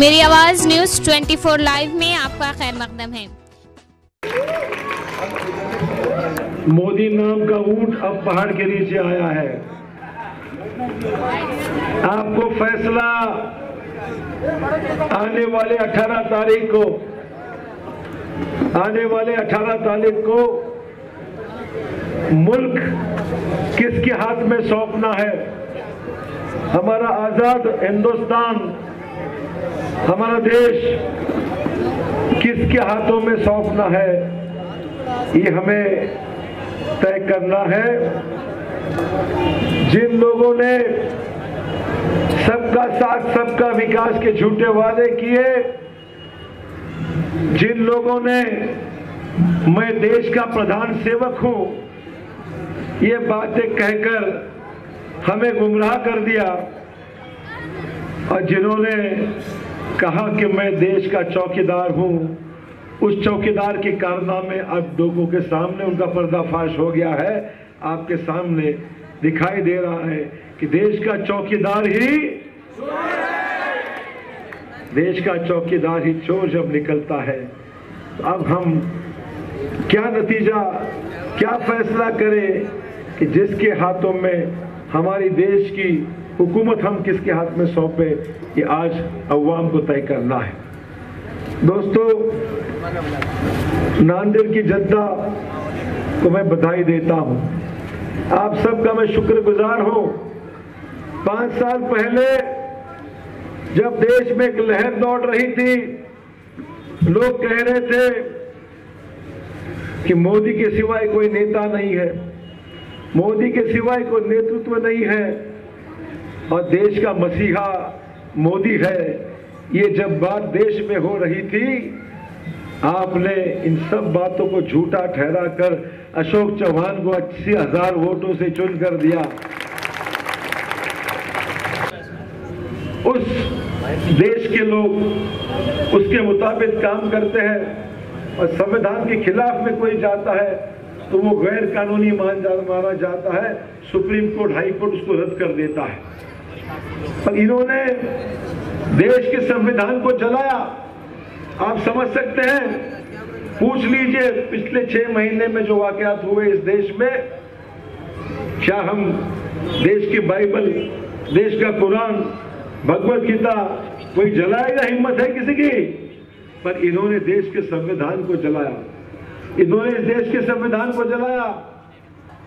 मेरी आवाज news 24 live में आपका खैर मकदम है। मोदी नाम का ऊंट अब पहाड़ के नीचे आया है। आपको फैसला आने वाले 18 तारीख को मुल्क किसके हाथ में सौंपना है। हमारा आजाद हिंदुस्तान, हमारा देश किसके हाथों में सौंपना है, ये हमें तय करना है। जिन लोगों ने सबका साथ सबका विकास के झूठे वादे किए, जिन लोगों ने मैं देश का प्रधान सेवक हूं ये बातें कहकर हमें गुमराह कर दिया, और जिन्होंने कहा कि मैं देश का चौकीदार हूं, उस चौकीदार के कारनामे अब लोगों के सामने उनका पर्दाफाश हो गया है। आपके सामने दिखाई दे रहा है कि देश का चौकीदार ही चोर जब निकलता है, तो अब हम क्या नतीजा, क्या फैसला करें कि जिसके हाथों में हमारी देश की हुकूमत हम किसके हाथ में सौंपे, ये आज अवाम को तय करना है। दोस्तों, नांदेड़ की जनता को मैं बधाई देता हूं, आप सबका मैं शुक्रगुजार हूं। 5 साल पहले जब देश में एक लहर दौड़ रही थी, लोग कह रहे थे कि मोदी के सिवाय कोई नेता नहीं है, मोदी के सिवाय कोई नेतृत्व नहीं है और देश का मसीहा मोदी है। ये जब बात देश में हो रही थी, आपने इन सब बातों को झूठा ठहरा कर अशोक चौहान को 80,000 वोटों से चुन कर दिया। उस देश के लोग उसके मुताबिक काम करते हैं और संविधान के खिलाफ में कोई जाता है तो वो गैर कानूनी माना जाता है। सुप्रीम कोर्ट, हाई कोर्ट उसको रद्द कर देता है। पर इन्होंने देश के संविधान को जलाया। आप समझ सकते हैं, पूछ लीजिए पिछले 6 महीने में जो वाकयात हुए इस देश में, क्या हम देश की बाइबल, देश का कुरान, भगवत गीता कोई जलाएगा? हिम्मत है किसी की? पर इन्होंने देश के संविधान को जलाया, इन्होंने देश के संविधान को जलाया।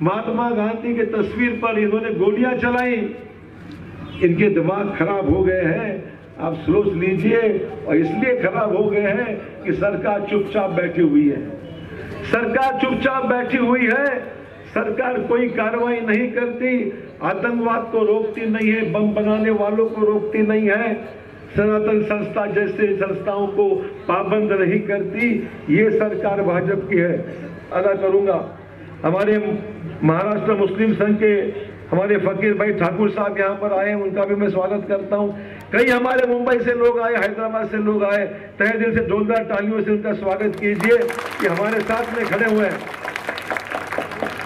महात्मा गांधी की तस्वीर पर इन्होंने गोलियां चलाई। इनके दिमाग खराब हो गए हैं, आप सोच लीजिए। और इसलिए खराब हो गए हैं कि सरकार चुपचाप बैठी हुई है। सरकार चुपचाप बैठी हुई है, सरकार कोई कार्रवाई नहीं करती, आतंकवाद को रोकती नहीं है, बम बनाने वालों को रोकती नहीं है, सनातन संस्था जैसे संस्थाओं को पाबंद नहीं करती। ये सरकार भाजपा की है। अदा करूंगा, हमारे महाराष्ट्र मुस्लिम संघ के हमारे फकीर भाई ठाकुर साहब यहाँ पर आए, उनका भी मैं स्वागत करता हूँ। कई हमारे मुंबई से लोग आए, हैदराबाद से लोग आए, तहे दिल से जोरदार तालियों से उनका स्वागत कीजिए। ये हमारे साथ में खड़े हुए हैं,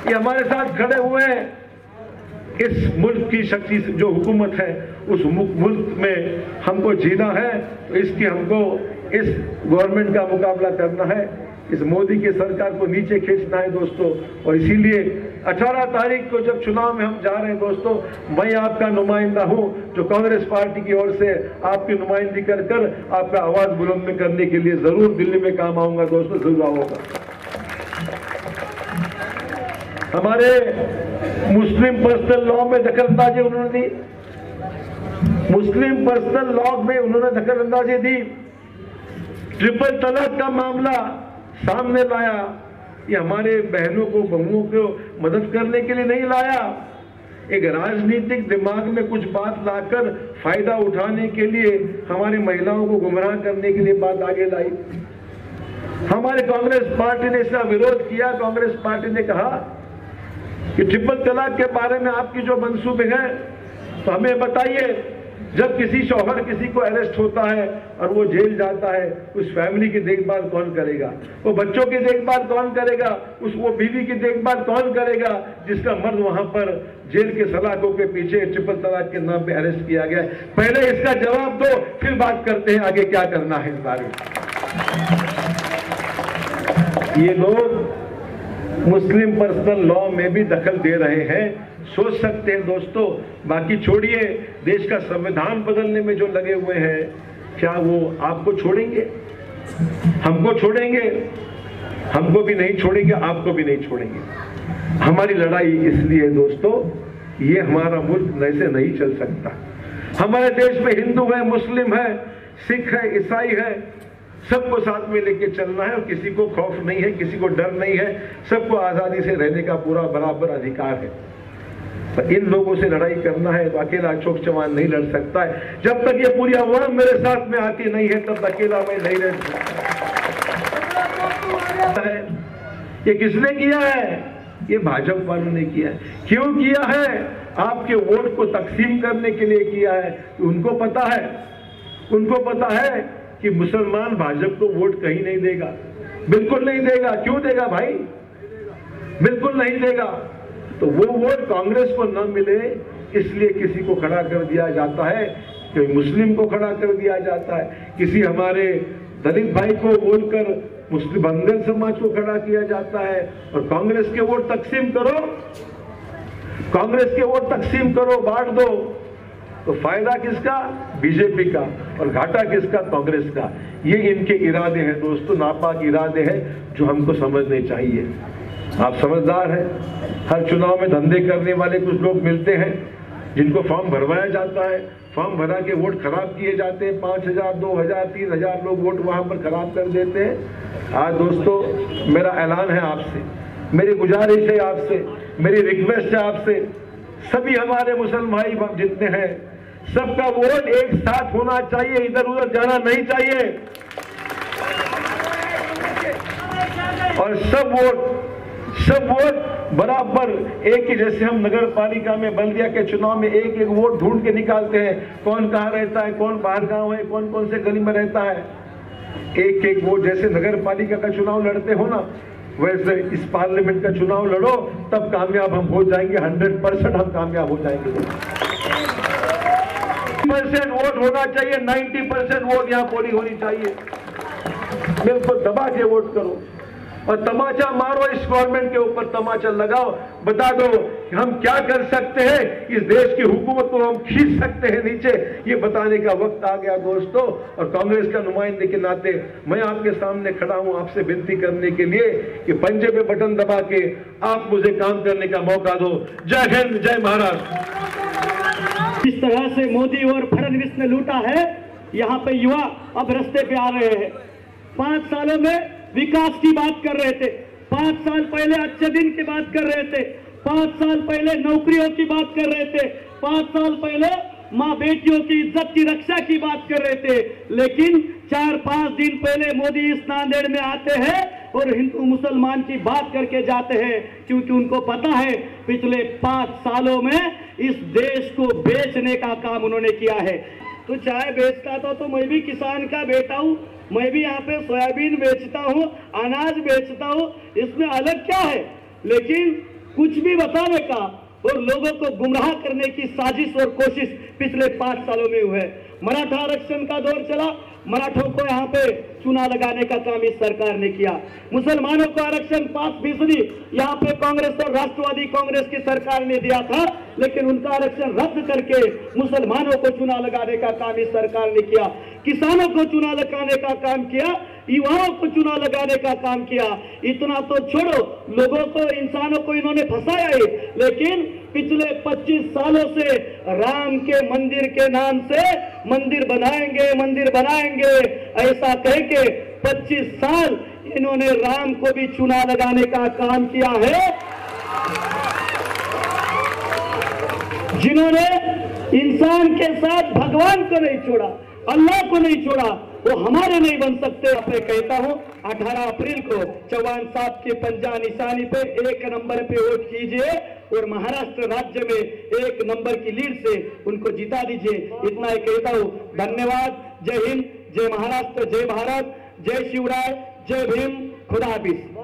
ये हमारे साथ खड़े हुए हैं। इस मुल्क की शक्ति जो हुकूमत है, उस मुल्क में हमको जीना है, तो इसकी हमको इस गवर्नमेंट का मुकाबला करना है, इस मोदी की सरकार को नीचे खींचना है दोस्तों। और इसीलिए 18 तारीख को जब चुनाव में हम जा रहे हैं दोस्तों, मैं आपका नुमाइंदा हूं, जो कांग्रेस पार्टी की ओर से आपकी नुमाइंदगी कर आपका आवाज बुलंद करने के लिए जरूर दिल्ली में काम आऊंगा दोस्तों, जरूर आऊंगा। हमारे मुस्लिम पर्सनल लॉ में दखलंदाजी उन्होंने दी, मुस्लिम पर्सनल लॉ में उन्होंने दखलंदाजी दी। ट्रिपल तलाक का मामला सामने लाया। ये हमारे बहनों को, बहुओं को मदद करने के लिए नहीं लाया, एक राजनीतिक दिमाग में कुछ बात लाकर फायदा उठाने के लिए हमारी महिलाओं को गुमराह करने के लिए बात आगे लाई। हमारे कांग्रेस पार्टी ने इसका विरोध किया। कांग्रेस पार्टी ने कहा कि ट्रिपल तलाक के बारे में आपकी जो मंसूबे हैं तो हमें बताइए, जब किसी शौहर किसी को अरेस्ट होता है और वो जेल जाता है, उस फैमिली की देखभाल कौन करेगा? वो बच्चों की देखभाल कौन करेगा? वो बीवी की देखभाल कौन करेगा जिसका मर्द वहां पर जेल के सलाखों के पीछे ट्रिपल तलाक के नाम पे अरेस्ट किया गया है? पहले इसका जवाब दो, फिर बात करते हैं आगे क्या करना है इस बारे में। ये लोग मुस्लिम पर्सनल लॉ में भी दखल दे रहे हैं, सोच सकते हैं दोस्तों। बाकी छोड़िए, देश का संविधान बदलने में जो लगे हुए हैं, क्या वो आपको छोड़ेंगे? हमको छोड़ेंगे? हमको भी नहीं छोड़ेंगे, आपको भी नहीं छोड़ेंगे। हमारी लड़ाई इसलिए दोस्तों, ये हमारा मुल्क ऐसे नहीं चल सकता। हमारे देश में हिंदू है, मुस्लिम है, सिख है, ईसाई है, सबको साथ में लेके चलना है और किसी को खौफ नहीं है, किसी को डर नहीं है, सबको आजादी से रहने का पूरा बराबर अधिकार है। पर इन लोगों से लड़ाई करना है तो अकेला अशोक चौहान नहीं लड़ सकता है। जब तक ये पूरी अवाम मेरे साथ में आती नहीं है, तब अकेला मैं नहीं रह सकता। ये किसने किया है? ये भाजपा वालों ने किया है। क्यों किया है? आपके वोट को तकसीम करने के लिए किया है। उनको पता है कि मुसलमान भाजपा को वोट कहीं नहीं देगा, बिल्कुल नहीं देगा। क्यों देगा भाई? बिल्कुल नहीं देगा। तो वो वोट कांग्रेस को न मिले इसलिए किसी को खड़ा कर दिया जाता है, कोई मुस्लिम को खड़ा कर दिया जाता है, किसी हमारे दलित भाई को बोलकर मुस्लिम बंगाल समाज को खड़ा किया जाता है। और कांग्रेस के वोट तकसीम करो, कांग्रेस के वोट तकसीम करो, बांट दो, तो फायदा किसका? बीजेपी का, और घाटा किसका? कांग्रेस का। ये इनके इरादे हैं दोस्तों, नापाक इरादे हैं जो हमको समझने चाहिए। आप समझदार हैं। हर चुनाव में धंधे करने वाले कुछ लोग मिलते हैं जिनको फॉर्म भरवाया जाता है, फॉर्म भरा के वोट खराब किए जाते हैं। 5,000, 2,000, 3,000 लोग वोट वहां पर खराब कर देते हैं। आज दोस्तों मेरा ऐलान है आपसे, मेरी गुजारिश है आपसे, मेरी रिक्वेस्ट है आपसे, सभी हमारे मुसलमान भाई जितने हैं, सबका वोट एक साथ होना चाहिए, इधर उधर जाना नहीं चाहिए। और सब वोट बराबर एक ही, जैसे हम नगर पालिका में बल्दिया के चुनाव में एक एक वोट ढूंढ के निकालते हैं, कौन कहाँ रहता है, कौन बाहर गांव है, कौन कौन से गली में रहता है, एक एक वोट जैसे नगर पालिका का चुनाव लड़ते हो ना, वैसे इस पार्लियामेंट का चुनाव लड़ो, तब कामयाब हम हो जाएंगे। 100% हम कामयाब हो जाएंगे। 90% वोट होना चाहिए, 90% वोट यहाँ पोलिंग होनी चाहिए। बिल्कुल दबा के वोट करो और तमाचा मारो, इस गवर्नमेंट के ऊपर तमाचा लगाओ, बता दो कि हम क्या कर सकते हैं, इस देश की हुकूमत को हम खींच सकते हैं नीचे। ये बताने का वक्त आ गया दोस्तों। और कांग्रेस का नुमाइंदे के नाते मैं आपके सामने खड़ा हूं आपसे विनती करने के लिए कि पंजे पे बटन दबा के आप मुझे काम करने का मौका दो। जय हिंद, जय महाराष्ट्र। इस तरह से मोदी और फडणवीस ने लूटा है, यहाँ पे युवा अब रास्ते पे आ रहे हैं। 5 सालों में विकास की बात कर रहे थे, 5 साल पहले अच्छे दिन की बात कर रहे थे, 5 साल पहले नौकरियों की बात कर रहे थे, 5 साल पहले माँ बेटियों की इज्जत की रक्षा की बात कर रहे थे। लेकिन 4-5 दिन पहले मोदी इस नांदेड़ में आते हैं और हिंदू मुसलमान की बात करके जाते हैं, क्योंकि उनको पता है पिछले 5 सालों में इस देश को बेचने का काम उन्होंने किया है। तो चाय बेचता था तो मैं भी किसान का बेटा हूं, मैं भी यहाँ पे सोयाबीन बेचता हूँ, अनाज बेचता हूँ, इसमें अलग क्या है? लेकिन कुछ भी बताने का और लोगों को गुमराह करने की साजिश और कोशिश पिछले 5 सालों में हुए। मराठा आरक्षण का दौर चला, मराठों को यहाँ पे चुना लगाने का काम इस सरकार ने किया। मुसलमानों को आरक्षण 5% यहाँ पे कांग्रेस और राष्ट्रवादी कांग्रेस की सरकार ने दिया था, लेकिन उनका आरक्षण रद्द करके मुसलमानों को चुना लगाने का काम इस सरकार ने किया। किसानों को चुना लगाने का काम किया, युवाओं को चुना लगाने का काम किया। इतना तो छोड़ो, लोगों को, इंसानों को इन्होंने फंसाया ही, लेकिन पिछले 25 सालों से राम के मंदिर के नाम से मंदिर बनाएंगे ऐसा कह के 25 साल इन्होंने राम को भी चुना लगाने का काम किया है। जिन्होंने इंसान के साथ भगवान को नहीं छोड़ा, अल्लाह को नहीं छोड़ा वो हमारे नहीं बन सकते। मैं कहता हूं 18 अप्रैल को चौहान साहब के पंजा निशानी पे 1 नंबर पे वोट कीजिए और महाराष्ट्र राज्य में 1 नंबर की लीड से उनको जिता दीजिए। इतना ही कहता हूं। धन्यवाद। जय हिंद, जय महाराष्ट्र, जय भारत, जय शिवराय, जय भीम, खुदा हाफिज।